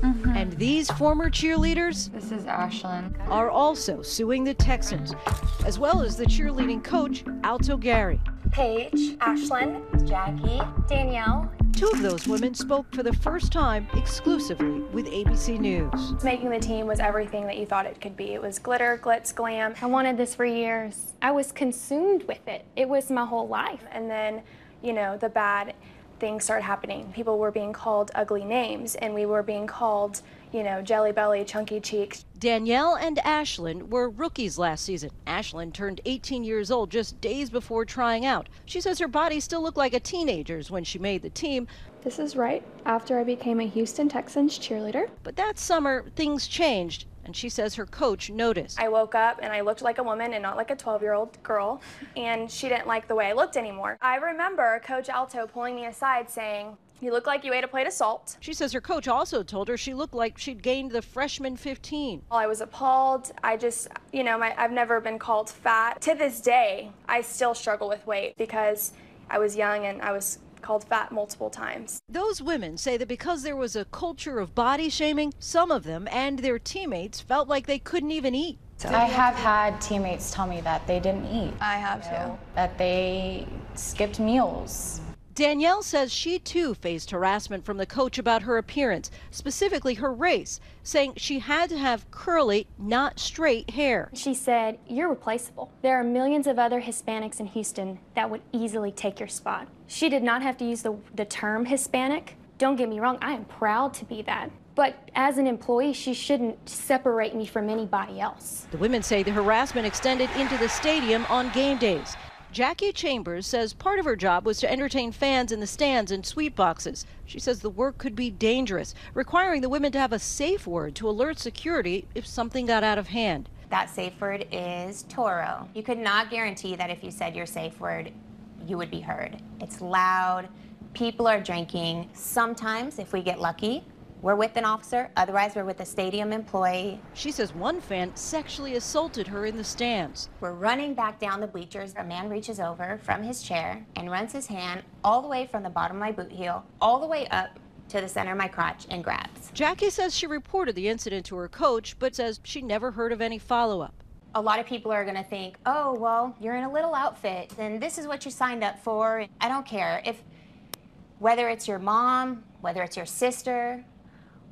And these former cheerleaders This is Ashlyn. are also suing the Texans, as well as the cheerleading coach, Alto Gary. Paige, Ashlyn, Jackie, Danielle. Two of those women spoke for the first time exclusively with ABC News. Making the team was everything that you thought it could be. It was glitter, glitz, glam. I wanted this for years. I was consumed with it. It was my whole life. And then, you know, the bad things started happening. People were being called ugly names, and we were being called, you know, jelly belly, chunky cheeks. Danielle and Ashlyn were rookies last season. Ashlyn turned 18 years old just days before trying out. She says her body still looked like a teenager's when she made the team. This is right after I became a Houston Texans cheerleader. But that summer, things changed, and she says her coach noticed. I woke up and I looked like a woman and not like a 12-year-old girl, and she didn't like the way I looked anymore. I remember Coach Alto pulling me aside saying, "You look like you ate a plate of salt." She says her coach also told her she looked like she'd gained the freshman 15. I was appalled. I just, you know, I've never been called fat. To this day, I still struggle with weight because I was young and I was called fat multiple times. Those women say that because there was a culture of body shaming, some of them and their teammates felt like they couldn't even eat. I have had teammates tell me that they didn't eat. I have too. That they skipped meals. Danielle says she too faced harassment from the coach about her appearance, specifically her race, saying she had to have curly, not straight hair. She said, "You're replaceable. There are millions of other Hispanics in Houston that would easily take your spot." She did not have to use the term Hispanic. Don't get me wrong, I am proud to be that. But as an employee, she shouldn't separate me from anybody else. The women say the harassment extended into the stadium on game days. Jackie Chambers says part of her job was to entertain fans in the stands and suite boxes. She says the work could be dangerous, requiring the women to have a safe word to alert security if something got out of hand. That safe word is Toro. You could not guarantee that if you said your safe word, you would be heard. It's loud, people are drinking. Sometimes, if we get lucky, we're with an officer, otherwise we're with a stadium employee. She says one fan sexually assaulted her in the stands. We're running back down the bleachers. A man reaches over from his chair and runs his hand all the way from the bottom of my boot heel, all the way up to the center of my crotch and grabs. Jackie says she reported the incident to her coach, but says she never heard of any follow-up. A lot of people are gonna think, oh, well, you're in a little outfit, and this is what you signed up for. I don't care. Whether it's your mom, whether it's your sister,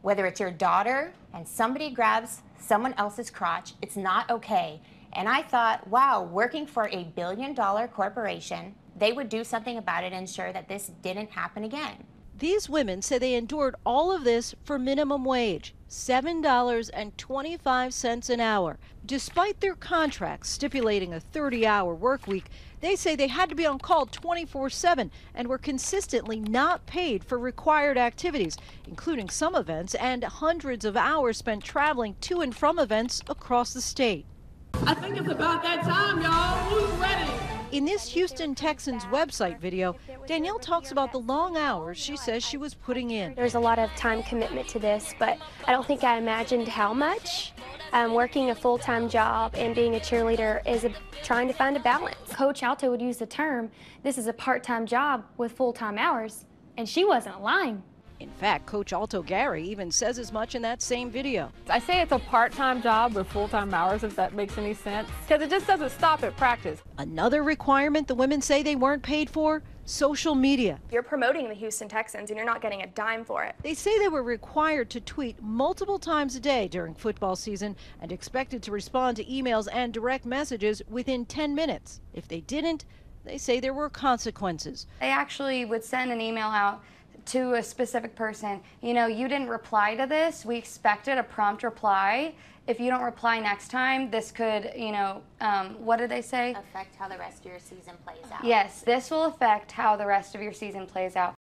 whether it's your daughter, and somebody grabs someone else's crotch, it's not okay. And I thought, wow, working for a billion-dollar corporation, they would do something about it and ensure that this didn't happen again. These women say they endured all of this for minimum wage, $7.25 an hour. Despite their contracts stipulating a 30-hour work week, they say they had to be on call 24/7 and were consistently not paid for required activities, including some events and hundreds of hours spent traveling to and from events across the state. I think it's about that time, y'all. Who's ready? In this Houston Texans website video, Danielle talks about the long hours she says she was putting in. There's a lot of time commitment to this, but I don't think I imagined how much. Working a full-time job and being a cheerleader is trying to find a balance. Coach Alto would use the term, this is a part-time job with full-time hours, and she wasn't lying. In fact, Coach Alto Gary even says as much in that same video. I say it's a part-time job with full-time hours, if that makes any sense, because it just doesn't stop at practice. Another requirement the women say they weren't paid for? Social media. You're promoting the Houston Texans and you're not getting a dime for it. They say they were required to tweet multiple times a day during football season and expected to respond to emails and direct messages within 10 minutes. If they didn't, they say there were consequences. They actually would send an email out to a specific person. You know, you didn't reply to this. We expected a prompt reply. If you don't reply next time, this could, you know, what did they say? Affect how the rest of your season plays out. Yes, this will affect how the rest of your season plays out.